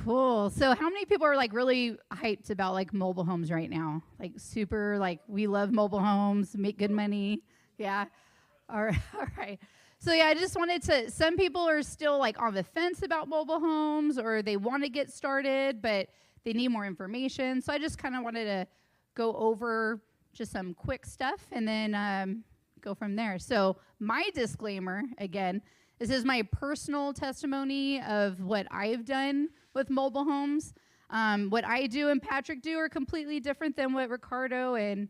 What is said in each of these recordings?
Cool. So how many people are like really hyped about like mobile homes right now? Like super, like we love mobile homes, make good money. Yeah. All right. All right. So yeah, I just wanted to, some people are still like on the fence about mobile homes or they want to get started, but they need more information. So I just kind of wanted to go over just some quick stuff and then go from there. So my disclaimer, again, this is my personal testimony of what I've done with mobile homes. What I do and Patrick do are completely different than what Ricardo and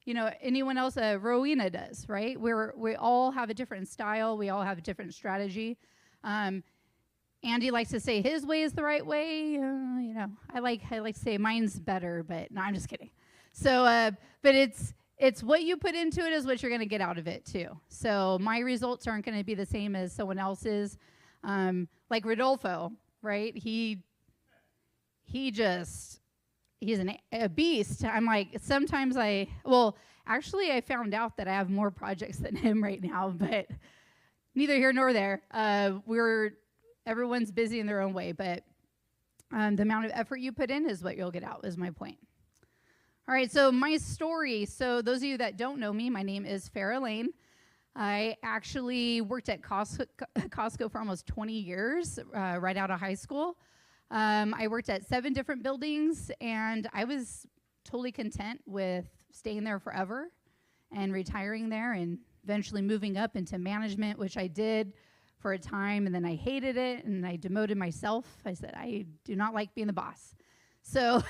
anyone else, Rowena does, right? We all have a different style. We all have a different strategy. Andy likes to say his way is the right way. I like to say mine's better, but no, I'm just kidding. So, but it's what you put into it is what you're going to get out of it too. So my results aren't going to be the same as someone else's. Like Rodolfo, right? He's a beast. I'm like, sometimes I found out that I have more projects than him right now, but neither here nor there. Everyone's busy in their own way, but the amount of effort you put in is what you'll get out, is my point. All right, so my story. So those of you that don't know me, my name is Farrah Lane. I actually worked at Costco for almost 20 years, right out of high school. I worked at 7 different buildings, and I was totally content with staying there forever and retiring there and eventually moving up into management, which I did for a time, and then I hated it, and I demoted myself. I said, I do not like being the boss. So,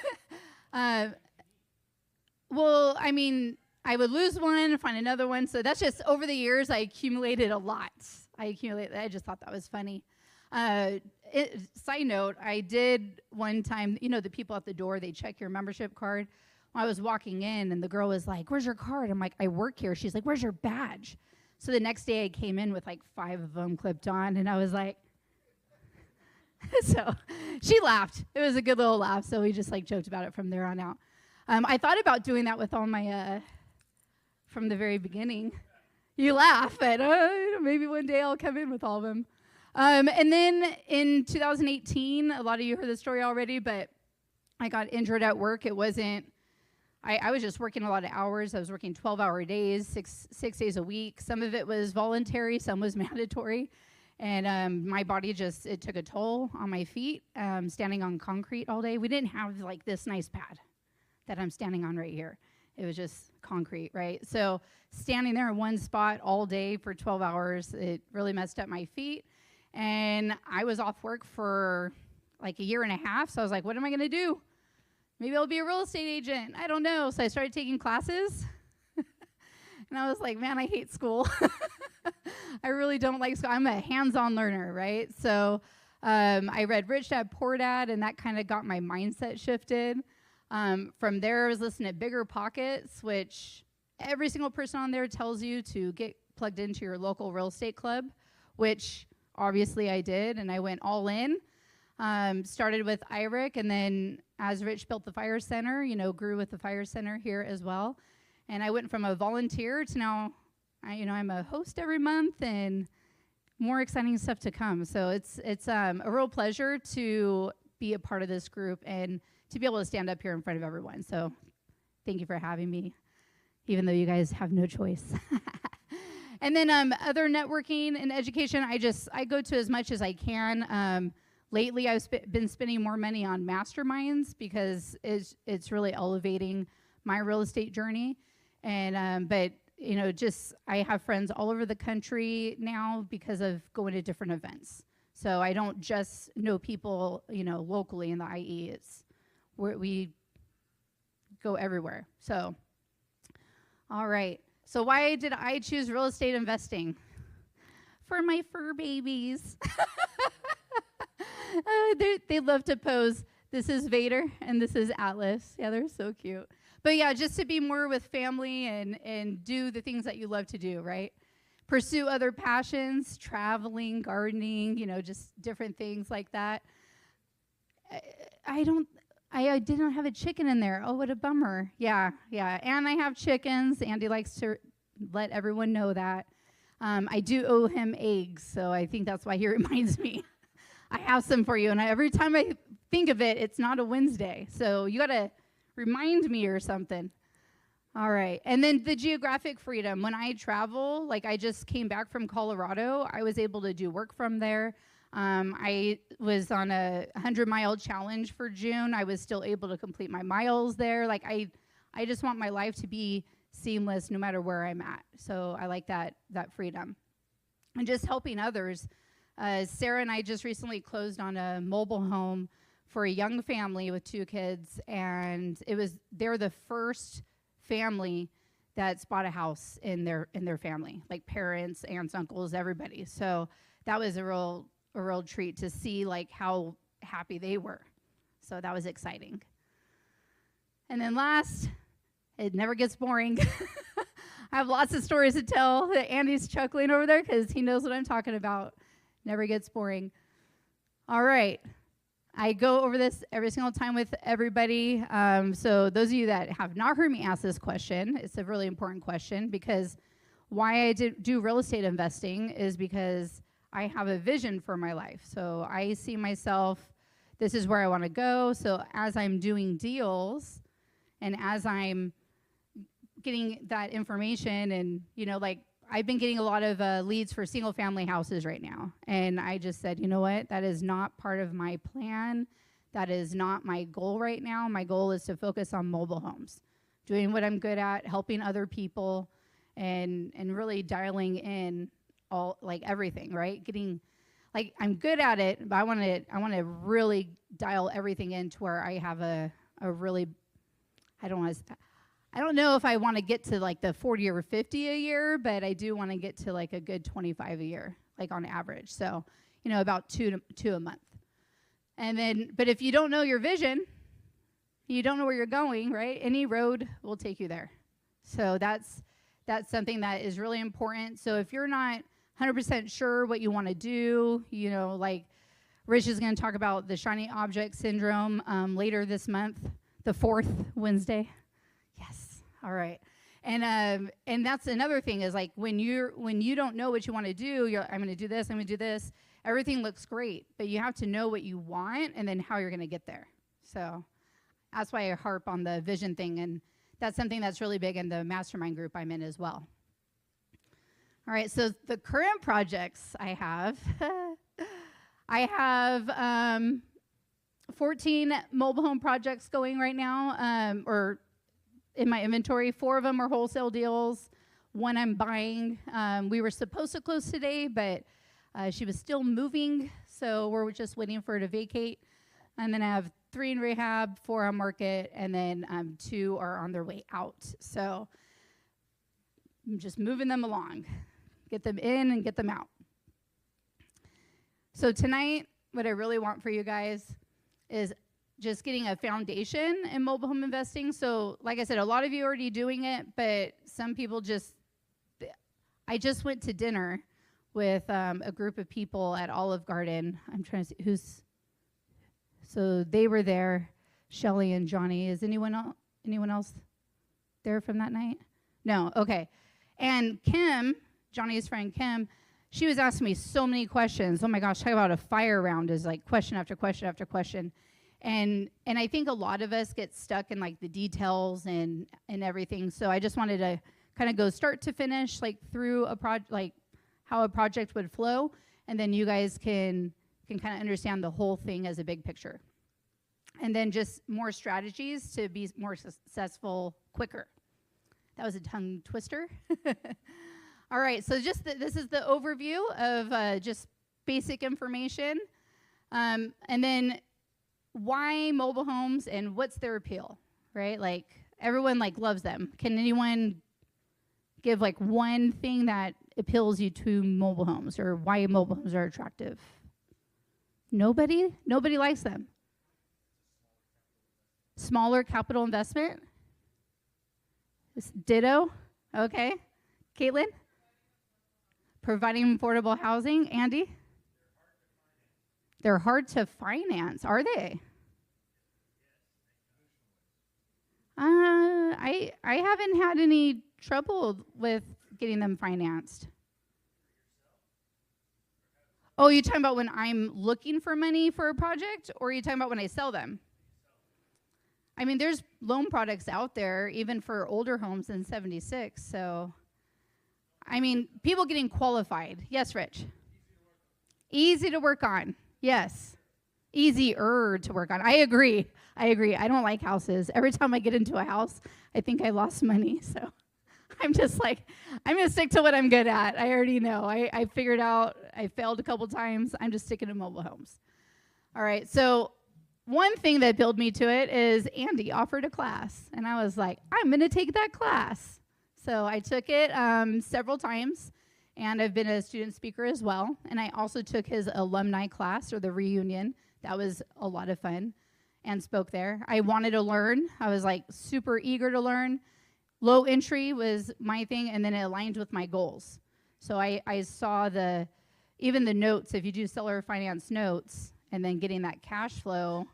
I would lose one, find another one. So that's just over the years, I accumulated a lot. I just thought that was funny. Side note, I did one time, the people at the door, they check your membership card. When I was walking in and the girl was like, where's your card? I'm like, I work here. She's like, where's your badge? So the next day I came in with like 5 of them clipped on and I was like, so she laughed. It was a good little laugh. So we just like joked about it from there on out. I thought about doing that with all my, from the very beginning. You laugh, but maybe one day I'll come in with all of them. And then in 2018, a lot of you heard the story already, but I got injured at work. It wasn't, I was just working a lot of hours. I was working 12-hour days, six days a week. Some of it was voluntary, some was mandatory. And my body it took a toll on my feet, standing on concrete all day. We didn't have like this nice pad that I'm standing on right here. It was just concrete, right? So standing there in one spot all day for 12 hours, it really messed up my feet. And I was off work for like 1.5 years. So I was like, what am I going to do? Maybe I'll be a real estate agent. I don't know. So I started taking classes. And I was like, man, I hate school. I really don't like school. I'm a hands-on learner, right? So I read Rich Dad, Poor Dad, and that kind of got my mindset shifted. From there, I was listening to Bigger Pockets, which every single person on there tells you to get plugged into your local real estate club, which obviously I did, and I went all in. Started with IRIC, and then as Rich built the Fire Center, grew with the Fire Center here as well. And I went from a volunteer to now, I'm a host every month, and more exciting stuff to come. So it's a real pleasure to be a part of this group and to be able to stand up here in front of everyone. So thank you for having me, even though you guys have no choice. And then other networking and education, I go to as much as I can. Lately, I've been spending more money on masterminds because it's really elevating my real estate journey. And but I have friends all over the country now because of going to different events. So I don't just know people locally in the IE. It's we go everywhere. So, all right. So why did I choose real estate investing? For my fur babies. They love to pose. This is Vader and this is Atlas. Yeah, they're so cute. But yeah, just to be more with family and do the things that you love to do, right? Pursue other passions, traveling, gardening, just different things like that. I did not have a chicken in there. Oh, what a bummer. Yeah. And I have chickens. Andy likes to let everyone know that. I do owe him eggs, so I think that's why he reminds me. I have some for you, and every time I think of it, it's not a Wednesday. So you got to remind me or something. All right. And then the geographic freedom. When I travel, like I just came back from Colorado, I was able to do work from there. I was on a 100-mile challenge for June. I was still able to complete my miles there. Like I just want my life to be seamless no matter where I'm at. So I like that freedom. And just helping others. Sarah and I just recently closed on a mobile home for a young family with 2 kids, and they're the first family that's bought a house in their family, like parents, aunts, uncles, everybody. So that was a real treat to see like how happy they were. So that was exciting. And then last, it never gets boring. I have lots of stories to tell. Andy's chuckling over there because he knows what I'm talking about. Never gets boring. All right. I go over this every single time with everybody. So those of you that have not heard me ask this question, it's a really important question, because why I do real estate investing is because I have a vision for my life. So I see myself, this is where I want to go. So as I'm doing deals and as I'm getting that information, and, you know, like I've been getting a lot of leads for single family houses right now. And I just said, you know what? That is not part of my plan. That is not my goal right now. My goal is to focus on mobile homes, doing what I'm good at, helping other people, and really dialing in all, like everything, right? Getting, like, I'm good at it, but I want to really dial everything in to where I have a really, I don't know if I want to get to like the 40 or 50 a year, but I do want to get to like a good 25 a year, like on average. So, you know, about two a month. And then, but if you don't know your vision, you don't know where you're going, right? Any road will take you there. So that's something that is really important. So if you're not 100% sure what you want to do, you know, like Rich is going to talk about the shiny object syndrome later this month, the 4th Wednesday. Yes. All right. And that's another thing is like when you don't know what you want to do, I'm going to do this, I'm going to do this. Everything looks great, but you have to know what you want and then how you're going to get there. So that's why I harp on the vision thing, and that's something that's really big in the mastermind group I'm in as well. All right. So the current projects I have, I have 14 mobile home projects going right now, or in my inventory. 4 of them are wholesale deals. 1 I'm buying. We were supposed to close today, but she was still moving, so we're just waiting for her to vacate. And then I have 3 in rehab, 4 on market, and then 2 are on their way out. So I'm just moving them along. Get them in and get them out. So tonight, what I really want for you guys is just getting a foundation in mobile home investing. So like I said, a lot of you are already doing it, but some people I just went to dinner with a group of people at Olive Garden. I'm trying to see so they were there, Shelly and Johnny. Is anyone else there from that night? No, okay. And Kim, Johnny's friend Kim, she was asking me so many questions. Oh my gosh, talk about a fire round, is like question after question after question. And I think a lot of us get stuck in like the details and everything. So I just wanted to kind of go start to finish, like through a project, like how a project would flow, and then you guys can kind of understand the whole thing as a big picture. And then just more strategies to be more successful quicker. That was a tongue twister. All right, so just this is the overview of just basic information. And then why mobile homes and what's their appeal, right? Like everyone like loves them. Can anyone give like one thing that appeals you to mobile homes, or why mobile homes are attractive? Nobody likes them. Smaller capital investment. Ditto. Okay. Caitlin? Providing affordable housing. Andy? They're hard to finance. Are they? I haven't had any trouble with getting them financed. Oh, you talking about when I'm looking for money for a project, or are you talking about when I sell them? I mean, there's loan products out there, even for older homes in 76. So, I mean, people getting qualified. Yes, Rich? Easy to work on. Yes. Easier to work on. I agree. I don't like houses. Every time I get into a house, I think I lost money. So I'm just like, I'm going to stick to what I'm good at. I already know. I figured out I failed a couple times. I'm just sticking to mobile homes. All right. So one thing that built me to it is Andy offered a class. And I was like, I'm going to take that class. So I took it several times. And I've been a student speaker as well. And I also took his alumni class, or the reunion. That was a lot of fun, and spoke there. I wanted to learn. I was like super eager to learn. Low entry was my thing, and then it aligned with my goals. So I saw even the notes, if you do seller finance notes, and then getting that cash flow,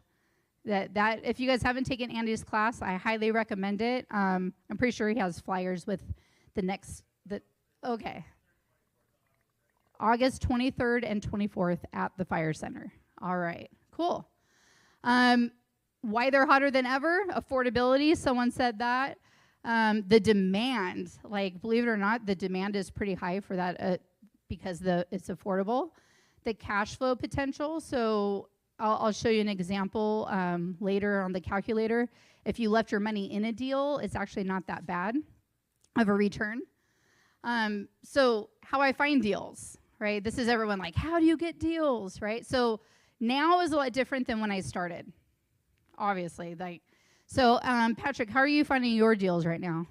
that if you guys haven't taken Andy's class, I highly recommend it. I'm pretty sure he has flyers with okay. August 23rd and 24th at the Fire Center. All right, cool. Why they're hotter than ever? Affordability, someone said that. The demand, like, believe it or not, the demand is pretty high for that because it's affordable. The cash flow potential, so I'll show you an example later on the calculator. If you left your money in a deal, it's actually not that bad of a return. So how I find deals, right? This is everyone like, how do you get deals, right? So now is a lot different than when I started, obviously. So Patrick, how are you finding your deals right now?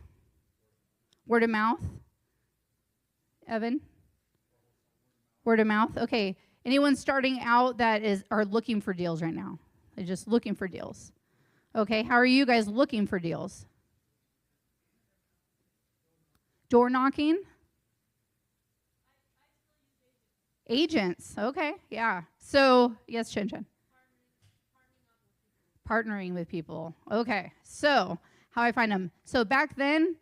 Word of mouth? Evan? Word of mouth? Okay. Anyone starting out that are looking for deals right now? They're just looking for deals. Okay. How are you guys looking for deals? Door knocking? Agents. Okay. Yeah. So, yes, Chen Chen. Partnering with people. Okay. So, how I find them. So, back then,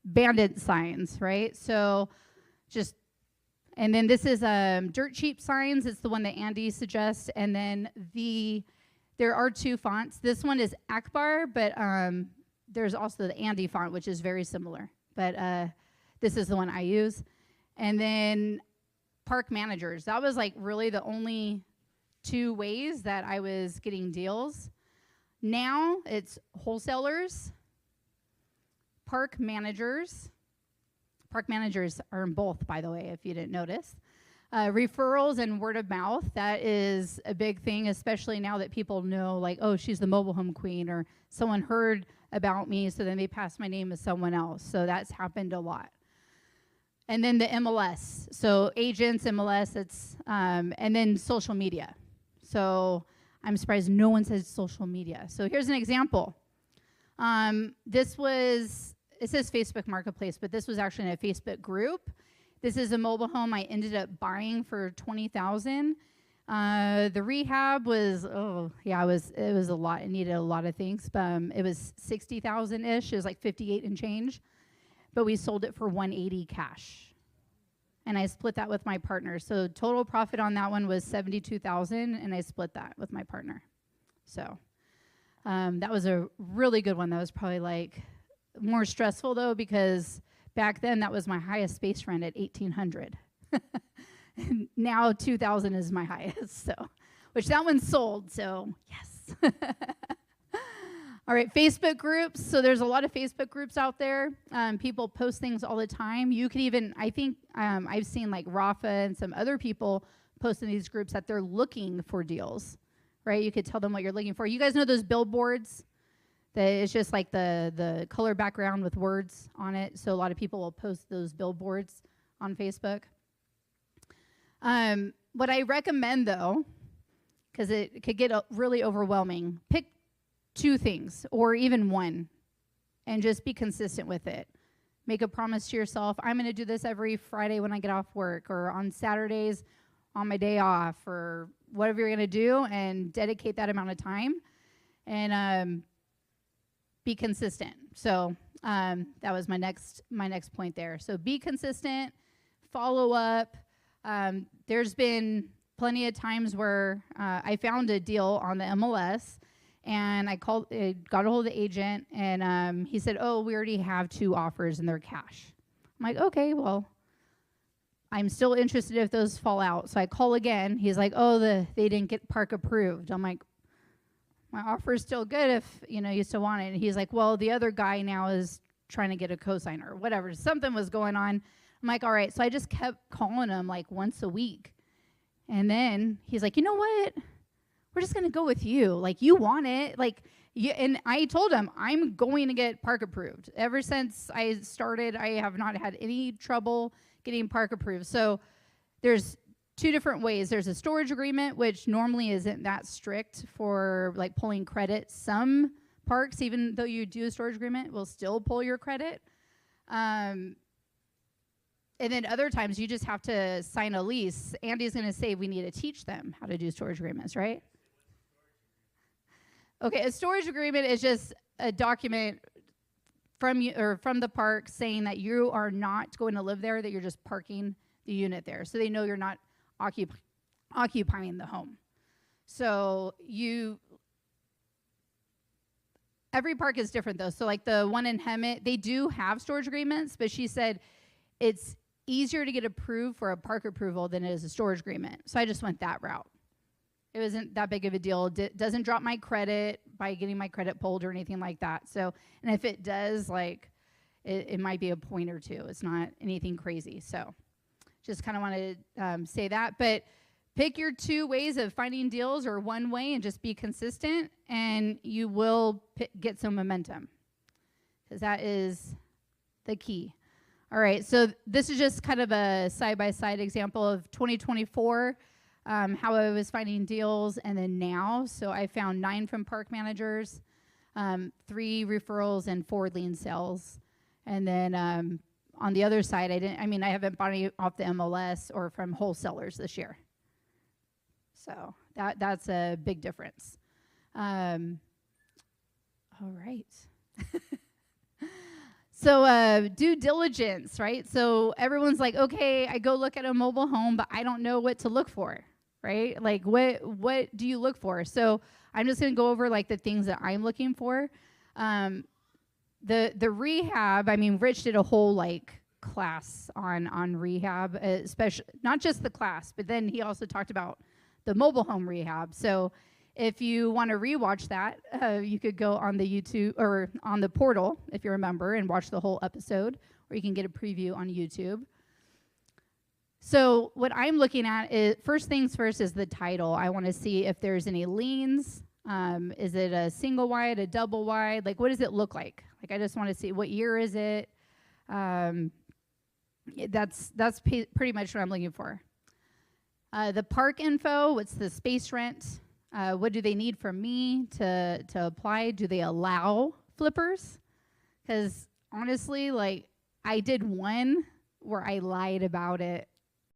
bandit signs, right? So, and then this is dirt cheap signs. It's the one that Andy suggests. And then there are two fonts. This one is Akbar, but there's also the Andy font, which is very similar. But this is the one I use. And then park managers. That was like really the only two ways that I was getting deals. Now it's wholesalers, park managers. Park managers are in both, by the way, if you didn't notice. Referrals and word of mouth. That is a big thing, especially now that people know, like, oh, she's the mobile home queen, or someone heard about me, so then they passed my name to someone else. So that's happened a lot. And then the MLS. So agents, MLS, and then social media. So I'm surprised no one says social media. So here's an example. It says Facebook Marketplace, but this was actually in a Facebook group. This is a mobile home I ended up buying for $20,000. The rehab was, it was a lot. It needed a lot of things. It was $60,000-ish. It was like 58 and change. But we sold it for $180 cash. And I split that with my partner. So total profit on that one was $72,000, and I split that with my partner. So that was a really good one. That was probably like more stressful, though, because back then that was my highest space rent at $1,800. Now $2,000 is my highest. So, which that one sold. So yes. All right, Facebook groups. So there's a lot of Facebook groups out there. People post things all the time. You could even, I think I've seen like Rafa and some other people post in these groups that they're looking for deals, right? You could tell them what you're looking for. You guys know those billboards? It's just like the color background with words on it. So a lot of people will post those billboards on Facebook. What I recommend, though, because it could get really overwhelming, pick 2 things or even 1 and just be consistent with it. Make a promise to yourself, I'm going to do this every Friday when I get off work, or on Saturdays on my day off, or whatever you're going to do, and dedicate that amount of time and be consistent. So that was my next point there. So be consistent, follow up. There's been plenty of times where I found a deal on the MLS, and I got a hold of the agent, and he said, "Oh, we already have 2 offers and they're cash." I'm like, "Okay, well, I'm still interested if those fall out." So I call again. He's like, "Oh, they didn't get park approved." I'm like, "My offer is still good if you still want it." And he's like, "Well, the other guy now is trying to get a cosigner or whatever." Something was going on. I'm like, "All right." So I just kept calling him like once a week. And then he's like, "You know what? We're just going to go with you. Like, you want it." And I told him, I'm going to get park approved. Ever since I started, I have not had any trouble getting park approved. So there's 2 different ways. There's a storage agreement, which normally isn't that strict for like pulling credit. Some parks, even though you do a storage agreement, will still pull your credit. And then other times you just have to sign a lease. Andy's going to say we need to teach them how to do storage agreements, right? Okay, a storage agreement is just a document from you or from the park saying that you are not going to live there, that you're just parking the unit there. So they know you're not occupying the home. So every park is different though. So like the one in Hemet, they do have storage agreements, but she said it's easier to get approved for a park approval than it is a storage agreement. So I just went that route. It wasn't that big of a deal. Doesn't drop my credit by getting my credit pulled or anything like that. So, and if it does, like, it might be a point or 2. It's not anything crazy. So just kind of want to say that. But pick your 2 ways of finding deals or one way and just be consistent, and you will get some momentum, because that is the key. All right, so this is just kind of a side-by-side example of 2024, how I was finding deals, and then now. So I found 9 from park managers, 3 referrals, and 4 lien sales. And then on the other side, I haven't bought any off the MLS or from wholesalers this year. So that's a big difference. All right. So due diligence, right? So everyone's like, okay, I go look at a mobile home, but I don't know what to look for, right? Like, what do you look for? So I'm just going to go over like the things that I'm looking for. The rehab, Rich did a whole like class on rehab, especially not just the class, but then he also talked about the mobile home rehab. So if you want to rewatch that, you could go on the YouTube or on the portal, if you remember, and watch the whole episode, or you can get a preview on YouTube. So what I'm looking at is, first things first, is the title. I want to see if there's any liens. Is it a single wide, a double wide? Like, what does it look like? Like, I just want to see what year is it. That's pretty much what I'm looking for. The park info, what's the space rent? What do they need from me to apply? Do they allow flippers? Because honestly, like, I did one where I lied about it